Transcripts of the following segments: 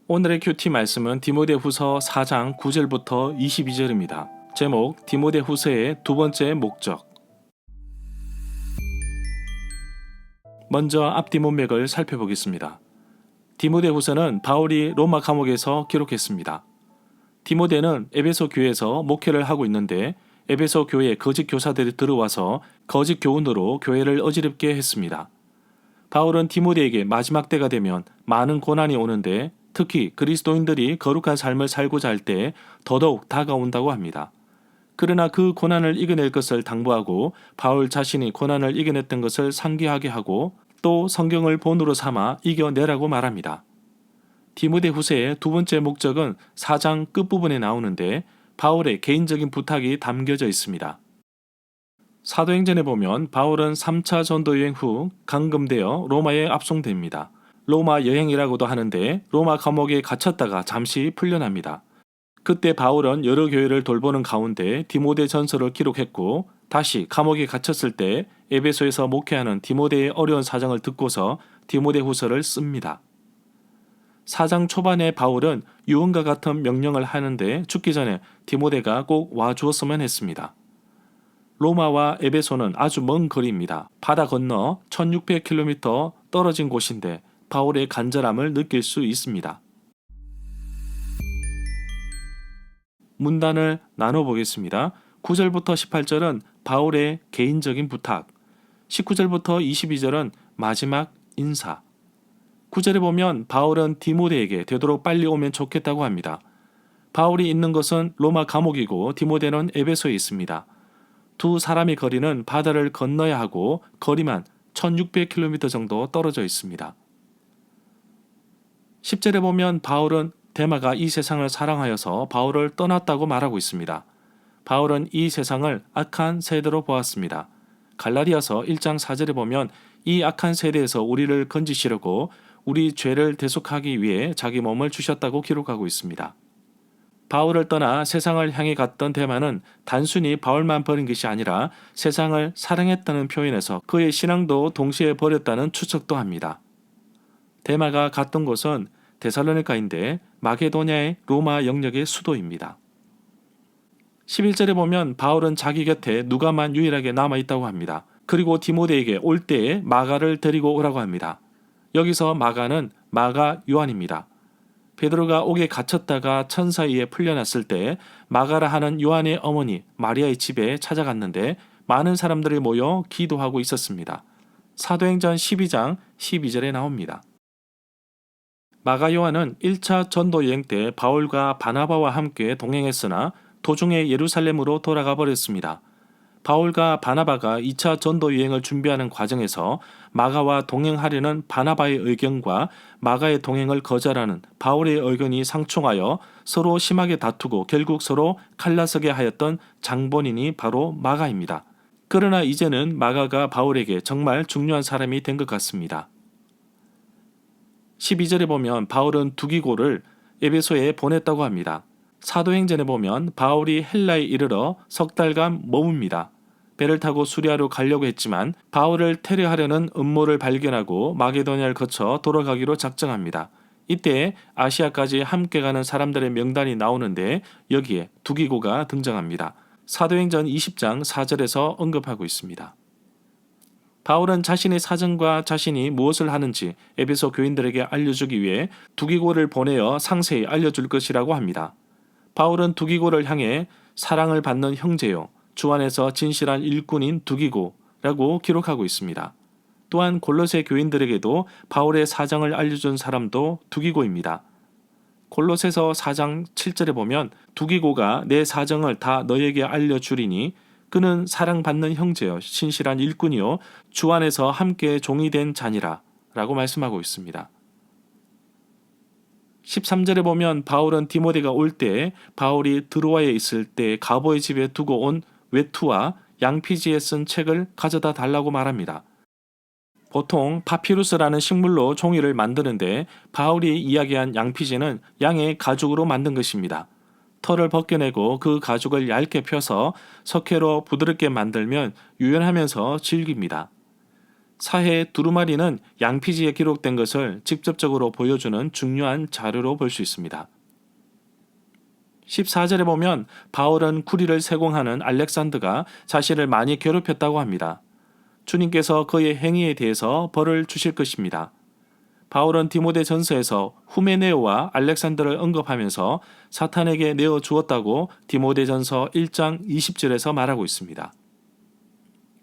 오늘의 큐티 말씀은 디모데후서 4장 9절부터 22절입니다. 제목 디모데후서의 두 번째 목적. 먼저 앞뒤 문맥을 살펴보겠습니다. 디모데후서는 바울이 로마 감옥에서 기록했습니다. 디모데는 에베소 교회에서 목회를 하고 있는데 에베소 교회에 거짓 교사들이 들어와서 거짓 교훈으로 교회를 어지럽게 했습니다. 바울은 디모데에게 마지막 때가 되면 많은 고난이 오는데 특히 그리스도인들이 거룩한 삶을 살고자 할 때 더더욱 다가온다고 합니다. 그러나 그 고난을 이겨낼 것을 당부하고 바울 자신이 고난을 이겨냈던 것을 상기하게 하고 또 성경을 본으로 삼아 이겨내라고 말합니다. 디모데후서의 두 번째 목적은 4장 끝부분에 나오는데 바울의 개인적인 부탁이 담겨져 있습니다. 사도행전에 보면 바울은 3차 전도 여행 후 감금되어 로마에 압송됩니다. 로마 여행이라고도 하는데 로마 감옥에 갇혔다가 잠시 풀려납니다. 그때 바울은 여러 교회를 돌보는 가운데 디모데 전서를 기록했고 다시 감옥에 갇혔을 때 에베소에서 목회하는 디모데의 어려운 사정을 듣고서 디모데후서를 씁니다. 4장 초반에 바울은 유언과 같은 명령을 하는데 죽기 전에 디모데가 꼭 와주었으면 했습니다. 로마와 에베소는 아주 먼 거리입니다. 바다 건너 1600km 떨어진 곳인데 바울의 간절함을 느낄 수 있습니다. 문단을 나눠보겠습니다. 9절부터 18절은 바울의 개인적인 부탁, 19절부터 22절은 마지막 인사. 9절에 보면 바울은 디모데에게 되도록 빨리 오면 좋겠다고 합니다. 바울이 있는 것은 로마 감옥이고 디모데는 에베소에 있습니다. 두 사람의 거리는 바다를 건너야 하고 거리만 1600km 정도 떨어져 있습니다. 10절에 보면 바울은 데마가 이 세상을 사랑하여서 바울을 떠났다고 말하고 있습니다. 바울은 이 세상을 악한 세대로 보았습니다. 갈라디아서 1장 4절에 보면 이 악한 세대에서 우리를 건지시려고 우리 죄를 대속하기 위해 자기 몸을 주셨다고 기록하고 있습니다. 바울을 떠나 세상을 향해 갔던 데마는 단순히 바울만 버린 것이 아니라 세상을 사랑했다는 표현에서 그의 신앙도 동시에 버렸다는 추측도 합니다. 데마가 갔던 곳은 데살로니가인데 마게도냐의 로마 영역의 수도입니다. 11절에 보면 바울은 자기 곁에 누가만 유일하게 남아있다고 합니다. 그리고 디모데에게 올 때에 마가를 데리고 오라고 합니다. 여기서 마가는 마가 요한입니다. 베드로가 옥에 갇혔다가 천사위에 풀려났을 때 마가라 하는 요한의 어머니 마리아의 집에 찾아갔는데 많은 사람들이 모여 기도하고 있었습니다. 사도행전 12장 12절에 나옵니다. 마가 요한은 1차 전도 여행 때 바울과 바나바와 함께 동행했으나 도중에 예루살렘으로 돌아가 버렸습니다. 바울과 바나바가 2차 전도 여행을 준비하는 과정에서 마가와 동행하려는 바나바의 의견과 마가의 동행을 거절하는 바울의 의견이 상충하여 서로 심하게 다투고 결국 서로 칼나서게 하였던 장본인이 바로 마가입니다. 그러나 이제는 마가가 바울에게 정말 중요한 사람이 된 것 같습니다. 12절에 보면 바울은 두기고를 에베소에 보냈다고 합니다. 사도행전에 보면 바울이 헬라에 이르러 석 달간 머뭅니다. 배를 타고 수리아로 가려고 했지만 바울을 테러하려는 음모를 발견하고 마게도냐를 거쳐 돌아가기로 작정합니다. 이때 아시아까지 함께 가는 사람들의 명단이 나오는데 여기에 두기고가 등장합니다. 사도행전 20장 4절에서 언급하고 있습니다. 바울은 자신의 사정과 자신이 무엇을 하는지 에베소 교인들에게 알려주기 위해 두기고를 보내어 상세히 알려줄 것이라고 합니다. 바울은 두기고를 향해 사랑을 받는 형제요, 주 안에서 진실한 일꾼인 두기고라고 기록하고 있습니다. 또한 골로새 교인들에게도 바울의 사정을 알려준 사람도 두기고입니다. 골로새서 4장 7절에 보면 두기고가 내 사정을 다 너에게 알려주리니 그는 사랑받는 형제여 신실한 일꾼이요 주 안에서 함께 종이 된 자니라 라고 말씀하고 있습니다. 13절에 보면 바울은 디모데가 올 때 바울이 드로아에 있을 때 가보의 집에 두고 온 외투와 양피지에 쓴 책을 가져다 달라고 말합니다. 보통 파피루스라는 식물로 종이를 만드는데 바울이 이야기한 양피지는 양의 가죽으로 만든 것입니다. 털을 벗겨내고 그 가죽을 얇게 펴서 석회로 부드럽게 만들면 유연하면서 질깁니다. 사해 두루마리는 양피지에 기록된 것을 직접적으로 보여주는 중요한 자료로 볼 수 있습니다. 14절에 보면 바울은 구리를 세공하는 알렉산더가 자신을 많이 괴롭혔다고 합니다. 주님께서 그의 행위에 대해서 벌을 주실 것입니다. 바울은 디모데전서에서 후메네오와 알렉산더를 언급하면서 사탄에게 내어 주었다고 디모데전서 1장 20절에서 말하고 있습니다.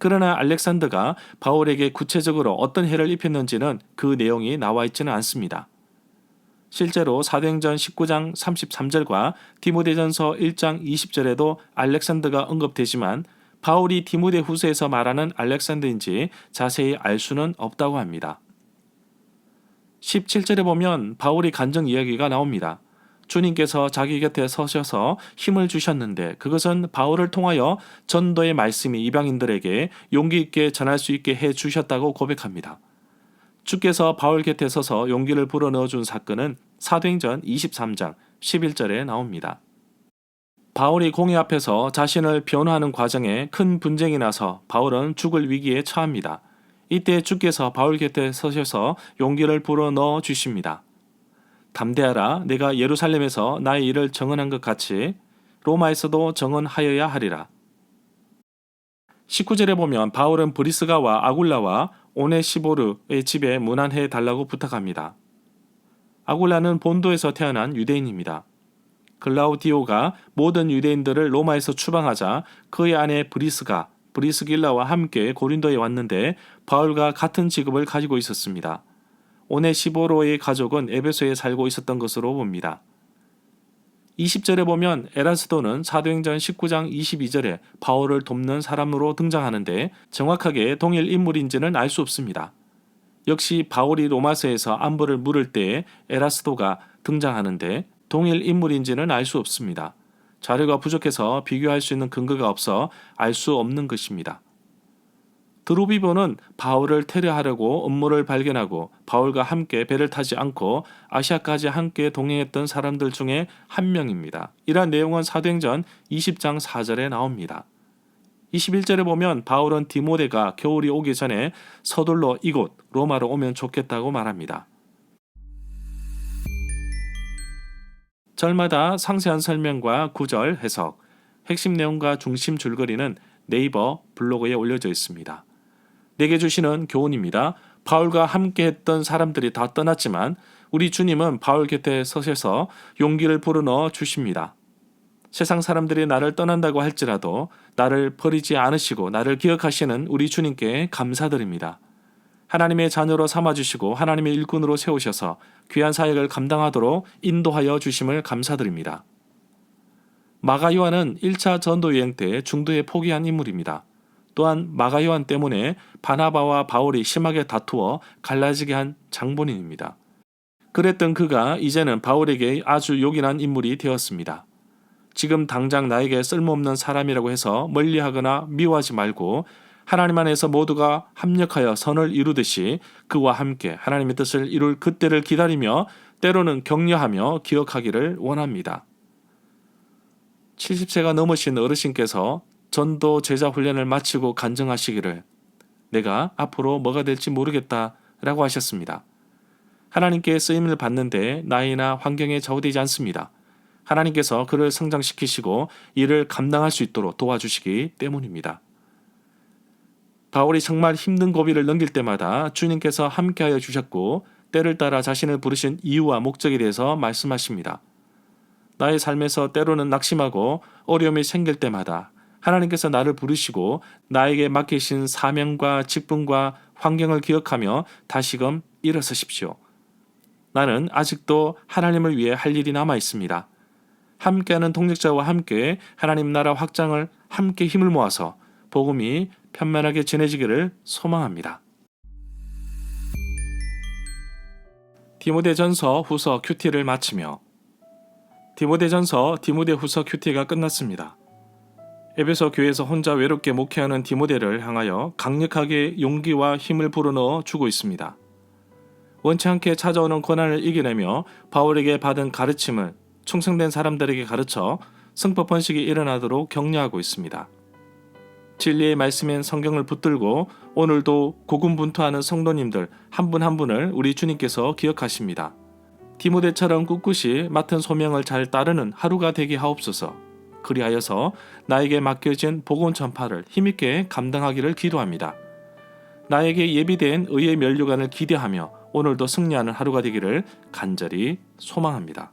그러나 알렉산더가 바울에게 구체적으로 어떤 해를 입혔는지는 그 내용이 나와 있지는 않습니다. 실제로 사도행전 19장 33절과 디모데전서 1장 20절에도 알렉산더가 언급되지만 바울이 디모데후서에서 말하는 알렉산더인지 자세히 알 수는 없다고 합니다. 17절에 보면 바울이 간증 이야기가 나옵니다. 주님께서 자기 곁에 서셔서 힘을 주셨는데 그것은 바울을 통하여 전도의 말씀이 이방인들에게 용기 있게 전할 수 있게 해 주셨다고 고백합니다. 주께서 바울 곁에 서서 용기를 불어넣어 준 사건은 사도행전 23장 11절에 나옵니다. 바울이 공회 앞에서 자신을 변호하는 과정에 큰 분쟁이 나서 바울은 죽을 위기에 처합니다. 이때 주께서 바울 곁에 서셔서 용기를 불어넣어 주십니다. 담대하라, 내가 예루살렘에서 나의 일을 정언한 것 같이 로마에서도 정언하여야 하리라. 19절에 보면 바울은 브리스가와 아굴라와 오네시보르의 집에 문안해 달라고 부탁합니다. 아굴라는 본도에서 태어난 유대인입니다. 글라우디오가 모든 유대인들을 로마에서 추방하자 그의 아내 브리스길라와 함께 고린도에 왔는데 바울과 같은 직업을 가지고 있었습니다. 오네시보로의 가족은 에베소에 살고 있었던 것으로 봅니다. 20절에 보면 에라스도는 사도행전 19장 22절에 바울을 돕는 사람으로 등장하는데 정확하게 동일 인물인지는 알 수 없습니다. 역시 바울이 로마서에서 안부를 물을 때에 에라스도가 등장하는데 동일 인물인지는 알 수 없습니다. 자료가 부족해서 비교할 수 있는 근거가 없어 알 수 없는 것입니다. 드루비보는 바울을 테러하려고 음모를 발견하고 바울과 함께 배를 타지 않고 아시아까지 함께 동행했던 사람들 중에 한 명입니다. 이러한 내용은 사도행전 20장 4절에 나옵니다. 21절에 보면 바울은 디모데가 겨울이 오기 전에 서둘러 이곳 로마로 오면 좋겠다고 말합니다. 절마다 상세한 설명과 구절 해석, 핵심 내용과 중심 줄거리는 네이버 블로그에 올려져 있습니다. 내게 주시는 교훈입니다. 바울과 함께 했던 사람들이 다 떠났지만 우리 주님은 바울 곁에 서셔서 용기를 불어넣어 주십니다. 세상 사람들이 나를 떠난다고 할지라도 나를 버리지 않으시고 나를 기억하시는 우리 주님께 감사드립니다. 하나님의 자녀로 삼아주시고 하나님의 일꾼으로 세우셔서 귀한 사역을 감당하도록 인도하여 주심을 감사드립니다. 마가 요한은 1차 전도 여행 때 중도에 포기한 인물입니다. 또한 마가 요한 때문에 바나바와 바울이 심하게 다투어 갈라지게 한 장본인입니다. 그랬던 그가 이제는 바울에게 아주 요긴한 인물이 되었습니다. 지금 당장 나에게 쓸모없는 사람이라고 해서 멀리하거나 미워하지 말고 하나님 안에서 모두가 합력하여 선을 이루듯이 그와 함께 하나님의 뜻을 이룰 그때를 기다리며 때로는 격려하며 기억하기를 원합니다. 70세가 넘으신 어르신께서 전도 제자 훈련을 마치고 간증하시기를 내가 앞으로 뭐가 될지 모르겠다라고 하셨습니다. 하나님께 쓰임을 받는데 나이나 환경에 좌우되지 않습니다. 하나님께서 그를 성장시키시고 이를 감당할 수 있도록 도와주시기 때문입니다. 바울이 정말 힘든 고비를 넘길 때마다 주님께서 함께하여 주셨고 때를 따라 자신을 부르신 이유와 목적에 대해서 말씀하십니다. 나의 삶에서 때로는 낙심하고 어려움이 생길 때마다 하나님께서 나를 부르시고 나에게 맡기신 사명과 직분과 환경을 기억하며 다시금 일어서십시오. 나는 아직도 하나님을 위해 할 일이 남아 있습니다. 함께하는 동력자와 함께 하나님 나라 확장을 함께 힘을 모아서 복음이 편만하게 전해지기를 소망합니다. 디모데전서 후서 큐티를 마치며 디모데전서 디모데후서 큐티가 끝났습니다. 에베소 교회에서 혼자 외롭게 목회하는 디모데를 향하여 강력하게 용기와 힘을 불어넣어 주고 있습니다. 원치 않게 찾아오는 고난을 이겨내며 바울에게 받은 가르침을 충성된 사람들에게 가르쳐 성법 번식이 일어나도록 격려하고 있습니다. 진리의 말씀인 성경을 붙들고 오늘도 고군분투하는 성도님들 한 분 한 분을 우리 주님께서 기억하십니다. 디모데처럼 꿋꿋이 맡은 소명을 잘 따르는 하루가 되게 하옵소서. 그리하여서 나에게 맡겨진 복음 전파를 힘있게 감당하기를 기도합니다. 나에게 예비된 의의 면류관을 기대하며 오늘도 승리하는 하루가 되기를 간절히 소망합니다.